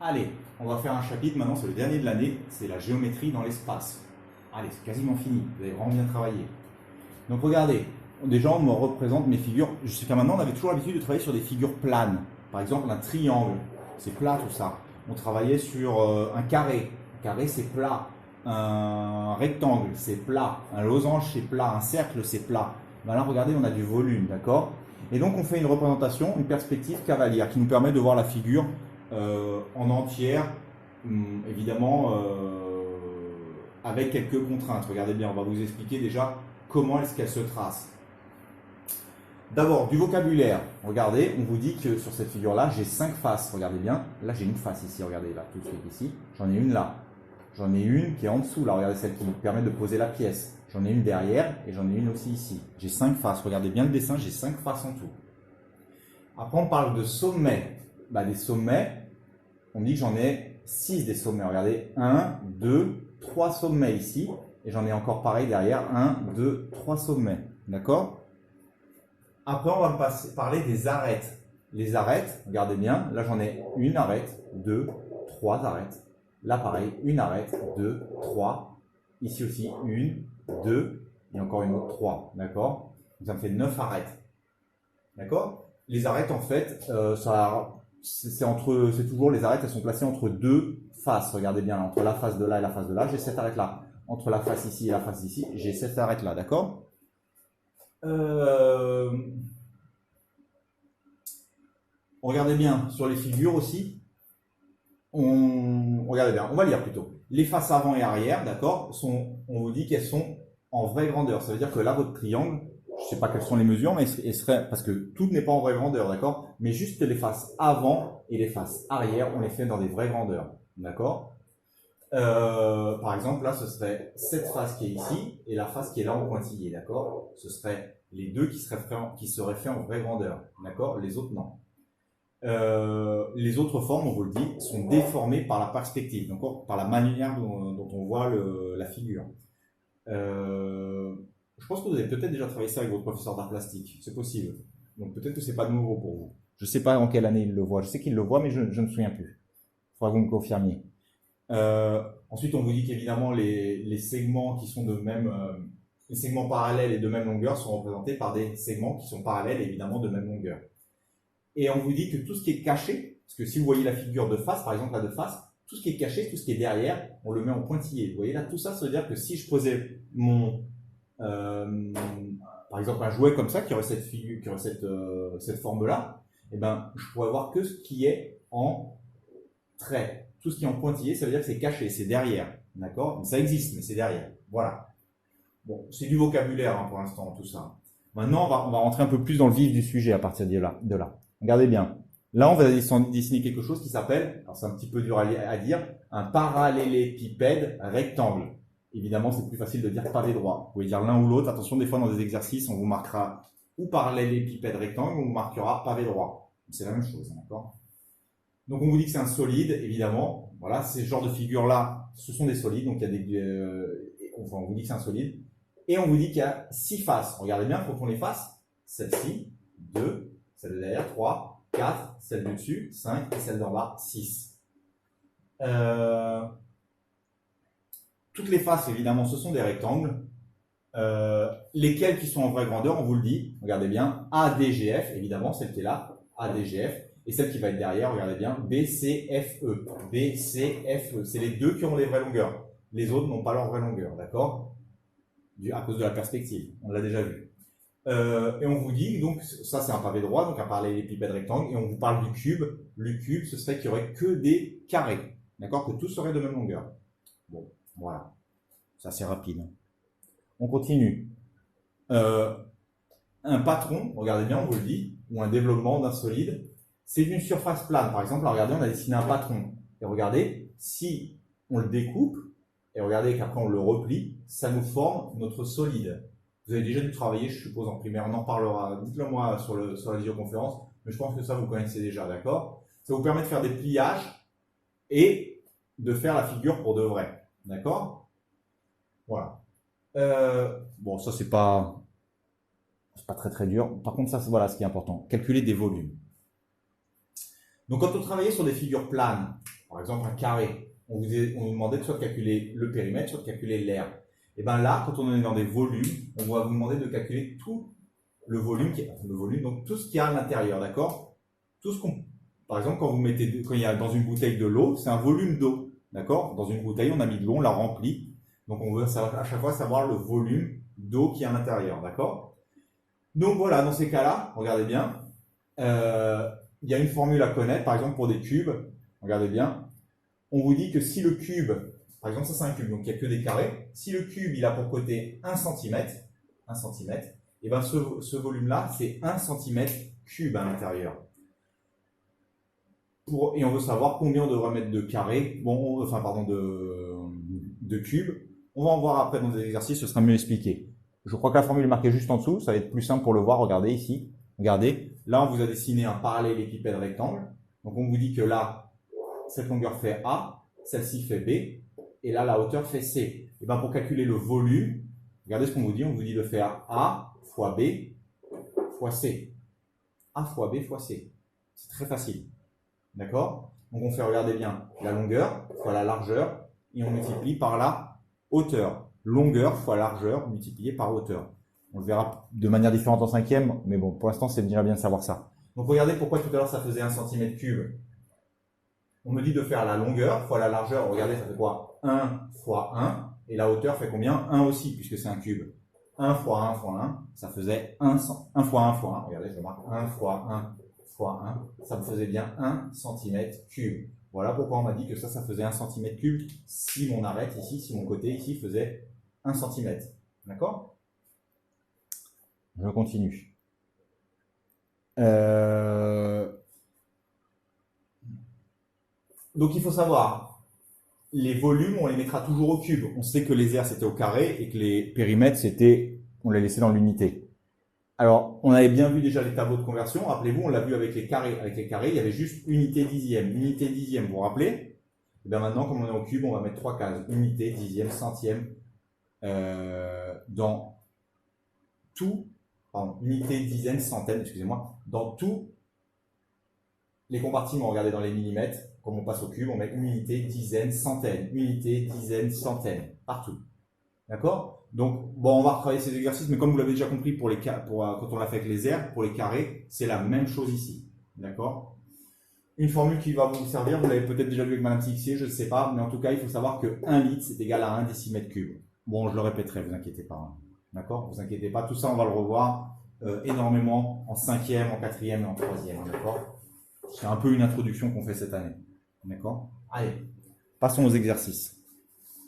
Allez, on va faire un chapitre maintenant, c'est le dernier de l'année, c'est la géométrie dans l'espace. Allez, c'est quasiment fini, vous avez vraiment bien travaillé. Donc regardez, déjà on me représente mes figures, jusqu'à maintenant on avait toujours l'habitude de travailler sur des figures planes. Par exemple un triangle, c'est plat tout ça. On travaillait sur un carré c'est plat. Un rectangle c'est plat. Un losange c'est plat. Un cercle c'est plat. Ben là regardez, on a du volume, d'accord? Et donc on fait une représentation, une perspective cavalière qui nous permet de voir la figure en entière, évidemment avec quelques contraintes. Regardez bien, on va vous expliquer déjà comment est-ce qu'elle se trace. D'abord, du vocabulaire. Regardez, on vous dit que sur cette figure-là, j'ai 5 faces. Regardez bien, là j'ai une face ici, regardez là, tout de suite ici. J'en ai une là. J'en ai une qui est en dessous, là, regardez celle qui nous permet de poser la pièce. J'en ai une derrière et j'en ai une aussi ici. J'ai 5 faces, regardez bien le dessin, j'ai 5 faces en tout. Après, on parle de sommets. Bah, des sommets, on dit que j'en ai 6 des sommets. Regardez, 1, 2, 3 sommets ici. Et j'en ai encore pareil derrière, 1, 2, 3 sommets. D'accord? Après, on va parler des arêtes. Les arêtes, regardez bien, là j'en ai une arête, 2, 3 arêtes. Là pareil, une arête, 2, 3. Ici aussi, 1, 2, et encore une autre, 3. D'accord? Ça me fait 9 arêtes. D'accord? Les arêtes, en fait, c'est toujours les arêtes, elles sont placées entre deux faces. Regardez bien, entre la face de là et la face de là, j'ai cette arête-là. Entre la face ici et la face ici, j'ai cette arête-là. D'accord? Regardez bien sur les figures aussi. Regardez bien, on va lire plutôt. Les faces avant et arrière, d'accord, on vous dit qu'elles sont en vraie grandeur. Ça veut dire que là, votre triangle, je ne sais pas quelles sont les mesures, mais parce que tout n'est pas en vraie grandeur, d'accord, mais juste les faces avant et les faces arrière, on les fait dans des vraies grandeurs, d'accord. Par exemple, là, ce serait cette face qui est ici et la face qui est là en pointillé, d'accord. Ce serait les deux qui seraient faits en vraie grandeur, d'accord. Les autres, non. Les autres formes, on vous le dit, sont déformées par la perspective, donc par la manière dont on voit la figure. Je pense que vous avez peut-être déjà travaillé ça avec votre professeur d'art plastique, c'est possible. Donc peut-être que c'est pas nouveau pour vous. Je ne sais pas en quelle année il le voit. Je sais qu'il le voit, mais je ne me souviens plus. Il faudra que vous me confirmiez. Ensuite, on vous dit qu'évidemment les segments qui sont les segments parallèles et de même longueur sont représentés par des segments qui sont parallèles et évidemment de même longueur. Et on vous dit que tout ce qui est caché, parce que si vous voyez la figure de face, par exemple là de face, tout ce qui est caché, tout ce qui est derrière, on le met en pointillé. Vous voyez là, tout ça, ça veut dire que si je posais par exemple un jouet comme ça, qui aurait cette figure, qui aurait cette forme-là, eh ben, je pourrais voir que ce qui est en trait. Tout ce qui est en pointillé, ça veut dire que c'est caché, c'est derrière. D'accord? Ça existe, mais c'est derrière. Voilà. Bon, c'est du vocabulaire hein, pour l'instant, tout ça. Maintenant, on va rentrer un peu plus dans le vif du sujet à partir de là. Regardez bien. Là, on va dessiner quelque chose qui s'appelle, alors c'est un petit peu dur à dire, un parallélépipède rectangle. Évidemment, c'est plus facile de dire pavé droit. Vous pouvez dire l'un ou l'autre. Attention, des fois, dans des exercices, on vous marquera ou parallélépipède rectangle, ou on vous marquera pavé droit. C'est la même chose, d'accord? Donc, on vous dit que c'est un solide, évidemment. Voilà, ces genres de figures-là, ce sont des solides. Donc, il y a on vous dit que c'est un solide. Et on vous dit qu'il y a 6 faces. Regardez bien, il faut qu'on les fasse. Celle-ci, 2, celle de derrière, 3, 4, celle du dessus, 5, et celle d'en bas, 6. Toutes les faces, évidemment, ce sont des rectangles. Lesquels qui sont en vraie grandeur, on vous le dit. Regardez bien, ADGF, évidemment, celle qui est là, ADGF. Et celle qui va être derrière, regardez bien, BCFE. BCFE, c'est les deux qui ont les vraies longueurs. Les autres n'ont pas leur vraie longueur, d'accord? À cause de la perspective, on l'a déjà vu. Et on vous dit, donc, ça c'est un pavé droit, donc un parallélépipède rectangle, et on vous parle du cube. Le cube, ce serait qu'il n'y aurait que des carrés, d'accord? Que tout serait de même longueur. Bon, voilà. C'est assez rapide. On continue. Un patron, regardez bien, on vous le dit, ou un développement d'un solide, c'est une surface plane. Par exemple, regardez, on a dessiné un patron. Et regardez, si on le découpe, et regardez qu'après on le replie, ça nous forme notre solide. Vous avez déjà dû travailler, je suppose, en primaire, on en parlera, dites-le moi sur la visioconférence, mais je pense que ça vous connaissez déjà, d'accord? Ça vous permet de faire des pliages et de faire la figure pour de vrai, d'accord? Voilà. Bon, ça c'est pas très très dur. Par contre, ça, voilà ce qui est important. Calculer des volumes. Donc, quand on travaillait sur des figures planes, par exemple un carré, on vous demandait soit de calculer le périmètre, soit de calculer l'aire. Et bien là, quand on est dans des volumes, on va vous demander de calculer tout le volume, donc tout ce qu'il y a à l'intérieur, d'accord? Tout ce qu'on, par exemple, quand il y a dans une bouteille de l'eau, c'est un volume d'eau, d'accord? Dans une bouteille, on a mis de l'eau, on l'a rempli, donc on veut à chaque fois savoir le volume d'eau qui est à l'intérieur, d'accord? Donc voilà, dans ces cas-là, regardez bien, il y a une formule à connaître, par exemple pour des cubes, regardez bien, on vous dit que si le cube, par exemple ça c'est un cube, donc il n'y a que des carrés, si le cube il a pour côté 1 cm, et bien ce volume-là c'est 1 cm3 à l'intérieur. Et on veut savoir combien on devrait mettre de carrés, de cubes. On va en voir après dans des exercices, ce sera mieux expliqué. Je crois que la formule est marquée juste en dessous, ça va être plus simple pour le voir, regardez ici. Regardez, là on vous a dessiné un parallélépipède rectangle. Donc on vous dit que là, cette longueur fait A, celle-ci fait B, et là la hauteur fait C. Et bien pour calculer le volume, regardez ce qu'on vous dit, on vous dit de faire A fois B fois C. A fois B fois C. C'est très facile. D'accord? Donc on fait, regardez bien, la longueur fois la largeur, et on multiplie par la hauteur. Longueur fois largeur multiplié par hauteur. On le verra de manière différente en cinquième, mais bon, pour l'instant, c'est déjà bien de savoir ça. Donc regardez pourquoi tout à l'heure ça faisait 1 cm3. On me dit de faire la longueur fois la largeur. Regardez, ça fait quoi? 1 fois 1. Et la hauteur fait combien? 1 aussi, puisque c'est un cube. 1 fois 1 fois 1, ça faisait 1 fois 1 fois 1. Regardez, je marque 1 fois 1 fois 1. Ça me faisait bien 1 cm3. Voilà pourquoi on m'a dit que ça faisait 1 cm3 si mon arête ici, si mon côté ici faisait 1 cm. D'accord? Je continue. Donc il faut savoir, les volumes, on les mettra toujours au cube. On sait que les aires, c'était au carré et que les périmètres, on les laissait dans l'unité. Alors, on avait bien vu déjà les tableaux de conversion. Rappelez-vous, on l'a vu avec les carrés. Avec les carrés, il y avait juste unité dixième. Unité dixième, vous vous rappelez? Et bien maintenant, comme on est au cube, on va mettre 3 cases. Unité, dixième, centième. Dans tout, unité, dizaine, centaine, excusez-moi. Dans tous les compartiments, regardez dans les millimètres. Comme on passe au cube, on met unité, dizaine, centaine. Unité, dizaine, centaine. Partout. D'accord? Donc, bon, on va retravailler ces exercices, mais comme vous l'avez déjà compris quand on l'a fait avec les aires, pour les carrés, c'est la même chose ici. D'accord? Une formule qui va vous servir, vous l'avez peut-être déjà vu avec Madame Tixier, je ne sais pas, mais en tout cas, il faut savoir que 1 litre, c'est égal à 1 décimètre cube. Bon, je le répéterai, vous inquiétez pas. Hein. D'accord? Vous inquiétez pas, tout ça, on va le revoir énormément en 5e, en 4e et en 3e. Hein, d'accord? C'est un peu une introduction qu'on fait cette année. D'accord? Allez, passons aux exercices.